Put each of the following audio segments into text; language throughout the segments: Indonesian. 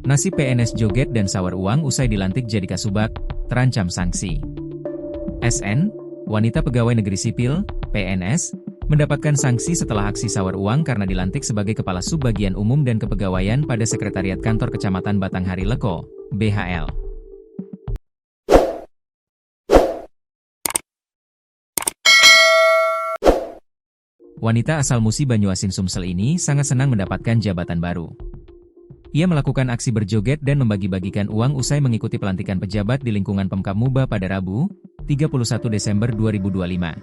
Nasib PNS joget dan sawer uang usai dilantik jadi kasubag, terancam sanksi. SN, wanita pegawai negeri sipil, PNS, mendapatkan sanksi setelah aksi sawer uang karena dilantik sebagai Kepala Subbagian Umum dan Kepegawaian pada Sekretariat Kantor Kecamatan Batanghari Leko, BHL. Wanita asal Musi Banyuasin Sumsel ini sangat senang mendapatkan jabatan baru. Ia melakukan aksi berjoget dan membagi-bagikan uang usai mengikuti pelantikan pejabat di lingkungan Pemkab Muba pada Rabu, 31 Desember 2025.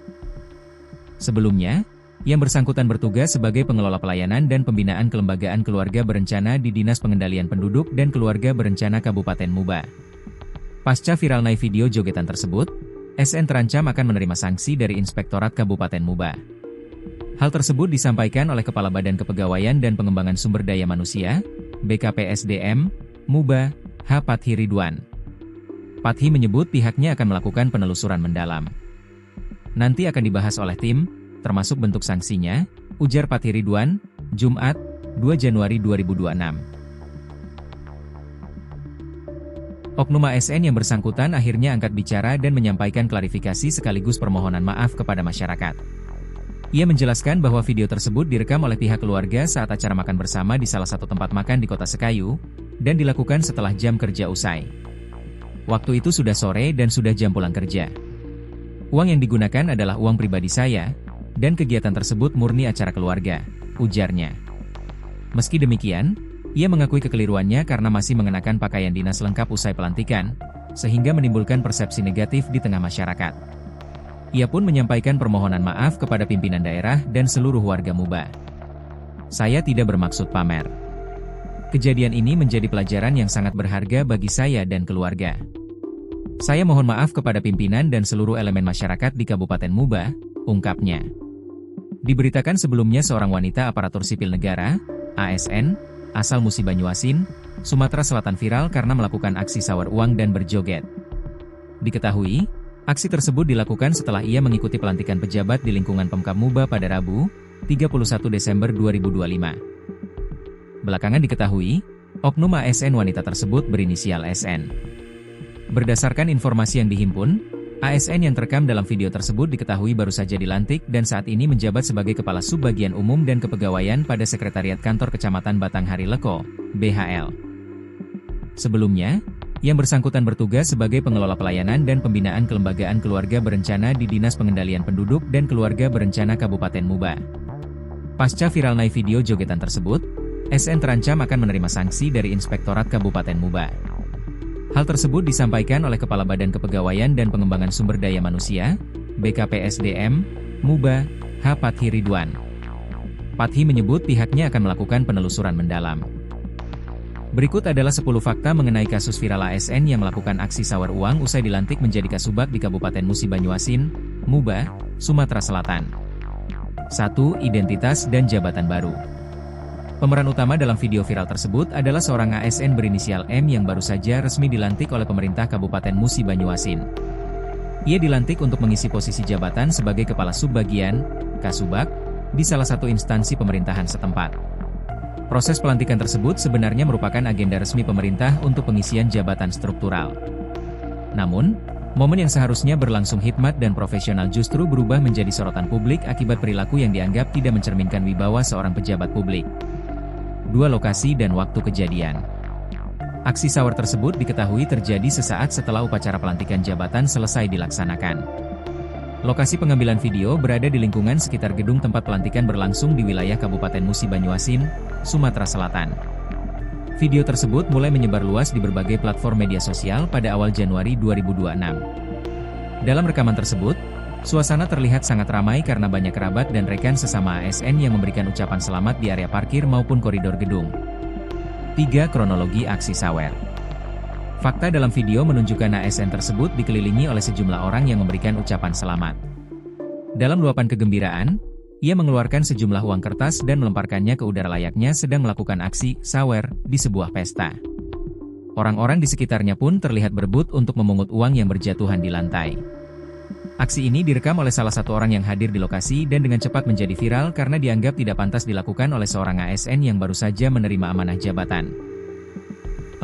Sebelumnya, yang bersangkutan bertugas sebagai pengelola pelayanan dan pembinaan kelembagaan keluarga berencana di Dinas Pengendalian Penduduk dan Keluarga Berencana Kabupaten Muba. Pasca viral naik video jogetan tersebut, SN terancam akan menerima sanksi dari Inspektorat Kabupaten Muba. Hal tersebut disampaikan oleh Kepala Badan Kepegawaian dan Pengembangan Sumber Daya Manusia, BKPSDM, Muba, H. Pathi Ridwan. Pathi menyebut pihaknya akan melakukan penelusuran mendalam. Nanti akan dibahas oleh tim, termasuk bentuk sanksinya, ujar Pathi Ridwan, Jumat, 2 Januari 2026. Oknum ASN yang bersangkutan akhirnya angkat bicara dan menyampaikan klarifikasi sekaligus permohonan maaf kepada masyarakat. Ia menjelaskan bahwa video tersebut direkam oleh pihak keluarga saat acara makan bersama di salah satu tempat makan di Kota Sekayu, dan dilakukan setelah jam kerja usai. Waktu itu sudah sore dan sudah jam pulang kerja. Uang yang digunakan adalah uang pribadi saya, dan kegiatan tersebut murni acara keluarga, ujarnya. Meski demikian, ia mengakui kekeliruannya karena masih mengenakan pakaian dinas lengkap usai pelantikan, sehingga menimbulkan persepsi negatif di tengah masyarakat. Ia pun menyampaikan permohonan maaf kepada pimpinan daerah dan seluruh warga Muba. Saya tidak bermaksud pamer. Kejadian ini menjadi pelajaran yang sangat berharga bagi saya dan keluarga. Saya mohon maaf kepada pimpinan dan seluruh elemen masyarakat di Kabupaten Muba, ungkapnya. Diberitakan sebelumnya seorang wanita aparatur sipil negara, ASN, asal Musi Banyuasin, Sumatera Selatan viral karena melakukan aksi sawer uang dan berjoget. Diketahui, aksi tersebut dilakukan setelah ia mengikuti pelantikan pejabat di lingkungan Pemkab Muba pada Rabu, 31 Desember 2025. Belakangan diketahui, oknum ASN wanita tersebut berinisial SN. Berdasarkan informasi yang dihimpun, ASN yang terekam dalam video tersebut diketahui baru saja dilantik dan saat ini menjabat sebagai Kepala Subbagian Umum dan Kepegawaian pada Sekretariat Kantor Kecamatan Batanghari Leko, BHL. Sebelumnya, yang bersangkutan bertugas sebagai pengelola pelayanan dan pembinaan kelembagaan keluarga berencana di Dinas Pengendalian Penduduk dan Keluarga Berencana Kabupaten Muba. Pasca viral naik video jogetan tersebut, SN terancam akan menerima sanksi dari Inspektorat Kabupaten Muba. Hal tersebut disampaikan oleh Kepala Badan Kepegawaian dan Pengembangan Sumber Daya Manusia, BKPSDM, Muba, H. Pathi Ridwan. Pathi menyebut pihaknya akan melakukan penelusuran mendalam. Berikut adalah 10 fakta mengenai kasus viral ASN yang melakukan aksi sawer uang usai dilantik menjadi kasubag di Kabupaten Musi Banyuasin, Muba, Sumatera Selatan. 1. Identitas dan jabatan baru. Pemeran utama dalam video viral tersebut adalah seorang ASN berinisial M yang baru saja resmi dilantik oleh pemerintah Kabupaten Musi Banyuasin. Ia dilantik untuk mengisi posisi jabatan sebagai Kepala Subbagian, Kasubag, di salah satu instansi pemerintahan setempat. Proses pelantikan tersebut sebenarnya merupakan agenda resmi pemerintah untuk pengisian jabatan struktural. Namun, momen yang seharusnya berlangsung hikmat dan profesional justru berubah menjadi sorotan publik akibat perilaku yang dianggap tidak mencerminkan wibawa seorang pejabat publik. 2. Lokasi dan waktu kejadian. Aksi sawer tersebut diketahui terjadi sesaat setelah upacara pelantikan jabatan selesai dilaksanakan. Lokasi pengambilan video berada di lingkungan sekitar gedung tempat pelantikan berlangsung di wilayah Kabupaten Musi Banyuasin, Sumatera Selatan. Video tersebut mulai menyebar luas di berbagai platform media sosial pada awal Januari 2026. Dalam rekaman tersebut, suasana terlihat sangat ramai karena banyak kerabat dan rekan sesama ASN yang memberikan ucapan selamat di area parkir maupun koridor gedung. 3. Kronologi aksi sawer. Fakta dalam video menunjukkan ASN tersebut dikelilingi oleh sejumlah orang yang memberikan ucapan selamat. Dalam luapan kegembiraan, ia mengeluarkan sejumlah uang kertas dan melemparkannya ke udara layaknya sedang melakukan aksi sawer di sebuah pesta. Orang-orang di sekitarnya pun terlihat berebut untuk memungut uang yang berjatuhan di lantai. Aksi ini direkam oleh salah satu orang yang hadir di lokasi dan dengan cepat menjadi viral karena dianggap tidak pantas dilakukan oleh seorang ASN yang baru saja menerima amanah jabatan.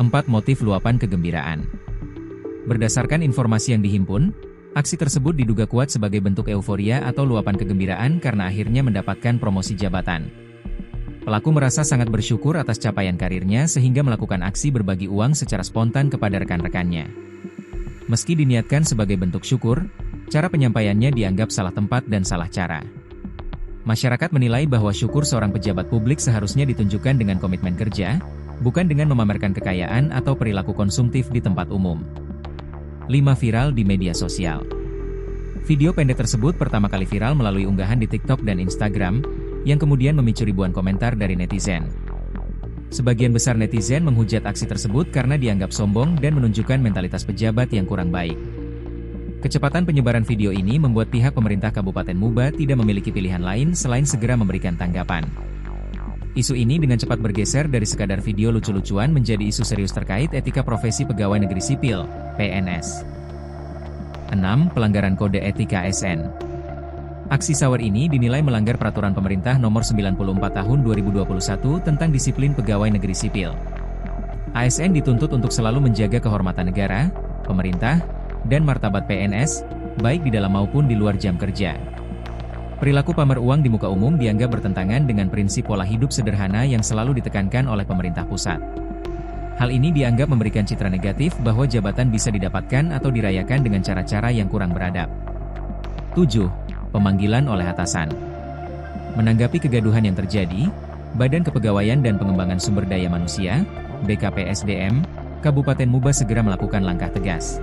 4. 4 Motif luapan kegembiraan. Berdasarkan informasi yang dihimpun, aksi tersebut diduga kuat sebagai bentuk euforia atau luapan kegembiraan karena akhirnya mendapatkan promosi jabatan. Pelaku merasa sangat bersyukur atas capaian karirnya sehingga melakukan aksi berbagi uang secara spontan kepada rekan-rekannya. Meski diniatkan sebagai bentuk syukur, cara penyampaiannya dianggap salah tempat dan salah cara. Masyarakat menilai bahwa syukur seorang pejabat publik seharusnya ditunjukkan dengan komitmen kerja, bukan dengan memamerkan kekayaan atau perilaku konsumtif di tempat umum. 5 Viral di media sosial. Video pendek tersebut pertama kali viral melalui unggahan di TikTok dan Instagram, yang kemudian memicu ribuan komentar dari netizen. Sebagian besar netizen menghujat aksi tersebut karena dianggap sombong dan menunjukkan mentalitas pejabat yang kurang baik. Kecepatan penyebaran video ini membuat pihak pemerintah Kabupaten Muba tidak memiliki pilihan lain selain segera memberikan tanggapan. Isu ini dengan cepat bergeser dari sekadar video lucu-lucuan menjadi isu serius terkait etika profesi pegawai negeri sipil, PNS. 6. Pelanggaran kode etik ASN. Aksi sawar ini dinilai melanggar Peraturan Pemerintah Nomor 94 Tahun 2021 tentang Disiplin Pegawai Negeri Sipil. ASN dituntut untuk selalu menjaga kehormatan negara, pemerintah, dan martabat PNS, baik di dalam maupun di luar jam kerja. Perilaku pamer uang di muka umum dianggap bertentangan dengan prinsip pola hidup sederhana yang selalu ditekankan oleh pemerintah pusat. Hal ini dianggap memberikan citra negatif bahwa jabatan bisa didapatkan atau dirayakan dengan cara-cara yang kurang beradab. 7. Pemanggilan oleh atasan. Menanggapi kegaduhan yang terjadi, Badan Kepegawaian dan Pengembangan Sumber Daya Manusia, BKPSDM, Kabupaten Muba segera melakukan langkah tegas.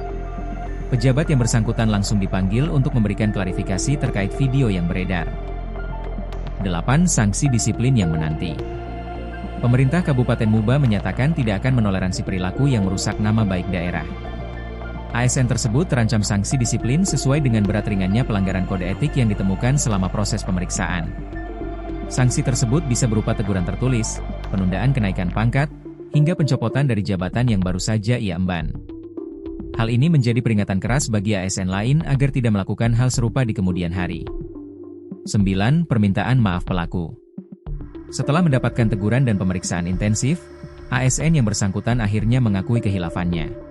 Pejabat yang bersangkutan langsung dipanggil untuk memberikan klarifikasi terkait video yang beredar. 8. Sanksi disiplin yang menanti. Pemerintah Kabupaten Muba menyatakan tidak akan menoleransi perilaku yang merusak nama baik daerah. ASN tersebut terancam sanksi disiplin sesuai dengan berat ringannya pelanggaran kode etik yang ditemukan selama proses pemeriksaan. Sanksi tersebut bisa berupa teguran tertulis, penundaan kenaikan pangkat, hingga pencopotan dari jabatan yang baru saja ia emban. Hal ini menjadi peringatan keras bagi ASN lain agar tidak melakukan hal serupa di kemudian hari. 9. Permintaan maaf pelaku. Setelah mendapatkan teguran dan pemeriksaan intensif, ASN yang bersangkutan akhirnya mengakui kehilafannya.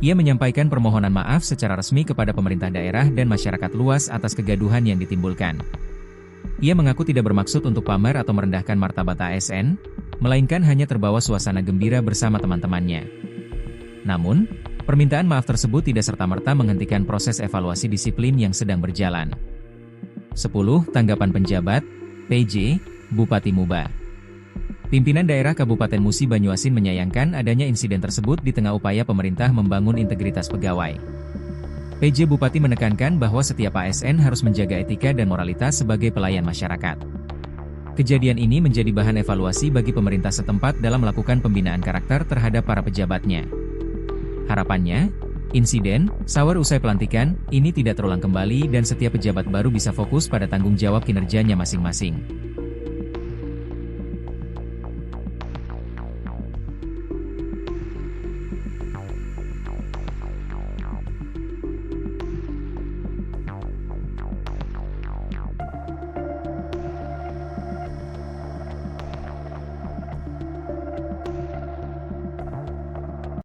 Ia menyampaikan permohonan maaf secara resmi kepada pemerintah daerah dan masyarakat luas atas kegaduhan yang ditimbulkan. Ia mengaku tidak bermaksud untuk pamer atau merendahkan martabat ASN, melainkan hanya terbawa suasana gembira bersama teman-temannya. Namun, permintaan maaf tersebut tidak serta-merta menghentikan proses evaluasi disiplin yang sedang berjalan. 10. Tanggapan penjabat, PJ, Bupati Muba. Pimpinan daerah Kabupaten Musi Banyuasin menyayangkan adanya insiden tersebut di tengah upaya pemerintah membangun integritas pegawai. PJ Bupati menekankan bahwa setiap ASN harus menjaga etika dan moralitas sebagai pelayan masyarakat. Kejadian ini menjadi bahan evaluasi bagi pemerintah setempat dalam melakukan pembinaan karakter terhadap para pejabatnya. Harapannya, insiden sawar usai pelantikan ini tidak terulang kembali dan setiap pejabat baru bisa fokus pada tanggung jawab kinerjanya masing-masing.